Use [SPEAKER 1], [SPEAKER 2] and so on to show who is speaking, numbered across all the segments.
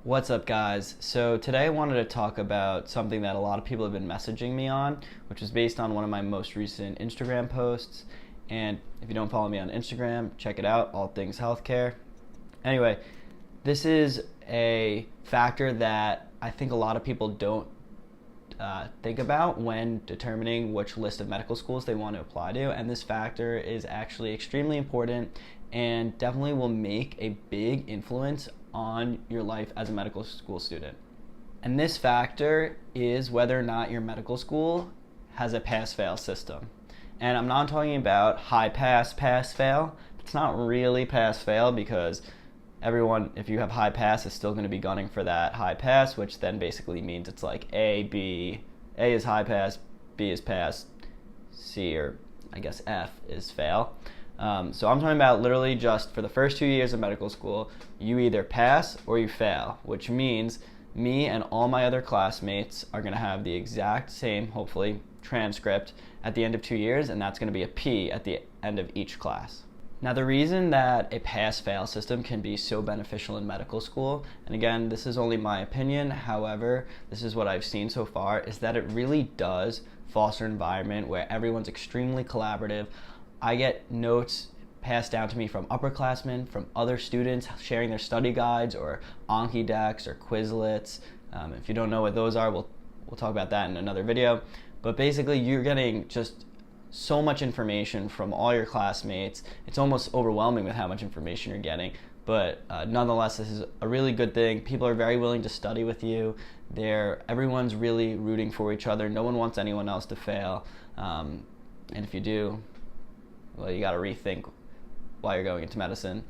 [SPEAKER 1] What's up, guys? So today I wanted to talk about something that a lot of people have been messaging me on, which is based on one of my most recent Instagram posts. And if you don't follow me on Instagram, check it out, all things healthcare. Anyway, this is a factor that I think a lot of people don't think about when determining which list of medical schools they want to apply to, and this factor is actually extremely important and definitely will make a big influence on your life as a medical school student. And this factor is whether or not your medical school has a pass-fail system. And I'm not talking about high pass, pass-fail. It's not really pass-fail because everyone, if you have high pass, is still going to be gunning for that high pass, which then basically means it's like A, B. A is high pass, B is pass, C, or I guess F is fail. So I'm talking about literally just for the first 2 years of medical school, you either pass or you fail, which means me and all my other classmates are going to have the exact same, hopefully, transcript at the end of 2 years, and that's going to be a P at the end of each class. Now, the reason that a pass-fail system can be so beneficial in medical school, and again, this is only my opinion, however, this is what I've seen so far, is that it really does foster an environment where everyone's extremely collaborative. I get notes passed down to me from upperclassmen, from other students sharing their study guides or Anki decks or Quizlets. If you don't know what those are, we'll talk about that in another video. But basically, you're getting just so much information from all your classmates. It's almost overwhelming with how much information you're getting. But nonetheless, this is a really good thing. People are very willing to study with you. Everyone's really rooting for each other. No one wants anyone else to fail. And if you do, well, you got to rethink why you're going into medicine.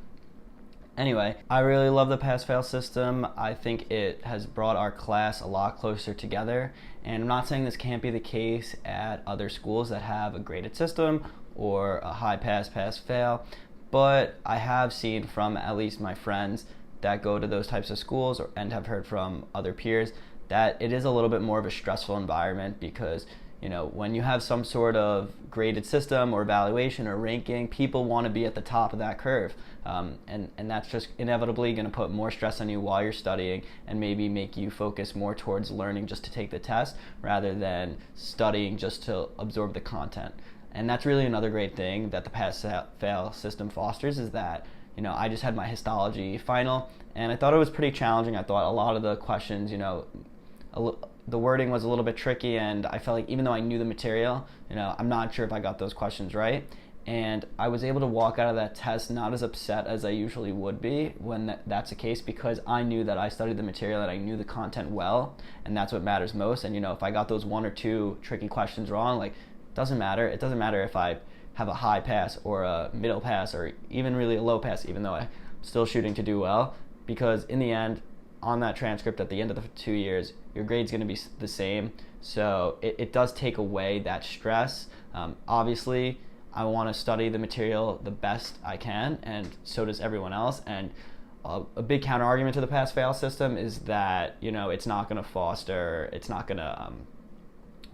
[SPEAKER 1] Anyway, I really love the pass-fail system. I think it has brought our class a lot closer together. And I'm not saying this can't be the case at other schools that have a graded system or a high pass, pass-fail. But I have seen from at least my friends that go to those types of schools and have heard from other peers that it is a little bit more of a stressful environment because when you have some sort of graded system or evaluation or ranking, people want to be at the top of that curve. And that's just inevitably going to put more stress on you while you're studying and maybe make you focus more towards learning just to take the test rather than studying just to absorb the content. And that's really another great thing that the pass-fail system fosters is that, I just had my histology final and I thought it was pretty challenging. I thought a lot of the questions, the wording was a little bit tricky, and I felt like even though I knew the material, I'm not sure if I got those questions right. And I was able to walk out of that test not as upset as I usually would be when that's the case, because I knew that I studied the material and I knew the content well, and that's what matters most. And if I got those one or two tricky questions wrong, it doesn't matter. It doesn't matter if I have a high pass or a middle pass or even really a low pass, even though I'm still shooting to do well, because in the end, on that transcript at the end of the 2 years, your grade's going to be the same. So it does take away that stress. Obviously, I want to study the material the best I can, and so does everyone else. And a big counter argument to the pass-fail system is that it's not going to foster, it's not going to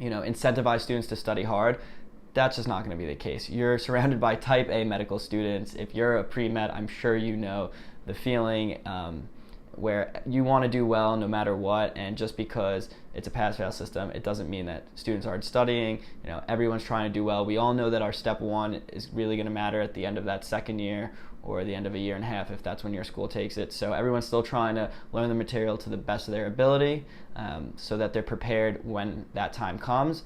[SPEAKER 1] incentivize students to study hard. That's just not going to be the case. You're surrounded by type A medical students. If you're a pre-med, I'm sure you know the feeling where you want to do well no matter what, and just because it's a pass-fail system, it doesn't mean that students aren't studying. Everyone's trying to do well. We all know that our step one is really going to matter at the end of that second year or the end of a year and a half if that's when your school takes it. So everyone's still trying to learn the material to the best of their ability so that they're prepared when that time comes.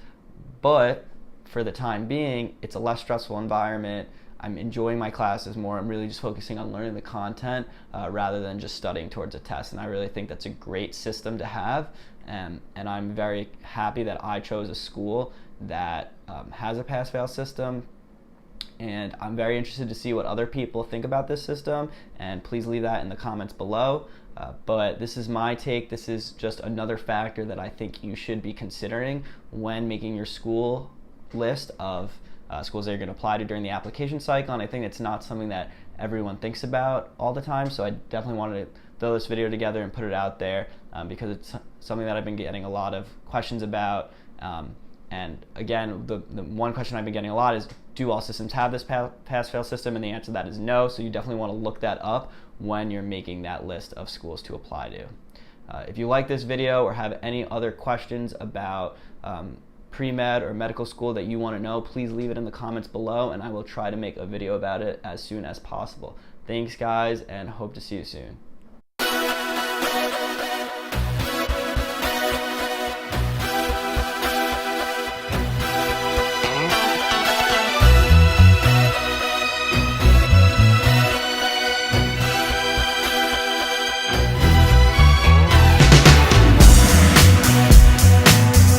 [SPEAKER 1] But for the time being, it's a less stressful environment. I'm enjoying my classes more. I'm really just focusing on learning the content rather than just studying towards a test. And I really think that's a great system to have. And I'm very happy that I chose a school that has a pass-fail system. And I'm very interested to see what other people think about this system. And please leave that in the comments below. But this is my take. This is just another factor that I think you should be considering when making your school list of schools that you're going to apply to during the application cycle. And I think it's not something that everyone thinks about all the time, so I definitely wanted to throw this video together and put it out there because it's something that I've been getting a lot of questions about. And again, the one question I've been getting a lot is, do all systems have this pass-fail system? And the answer to that is no, so you definitely want to look that up when you're making that list of schools to apply to. If you like this video or have any other questions about pre-med or medical school that you want to know, please leave it in the comments below, and I will try to make a video about it as soon as possible. Thanks, guys, and hope to see you soon.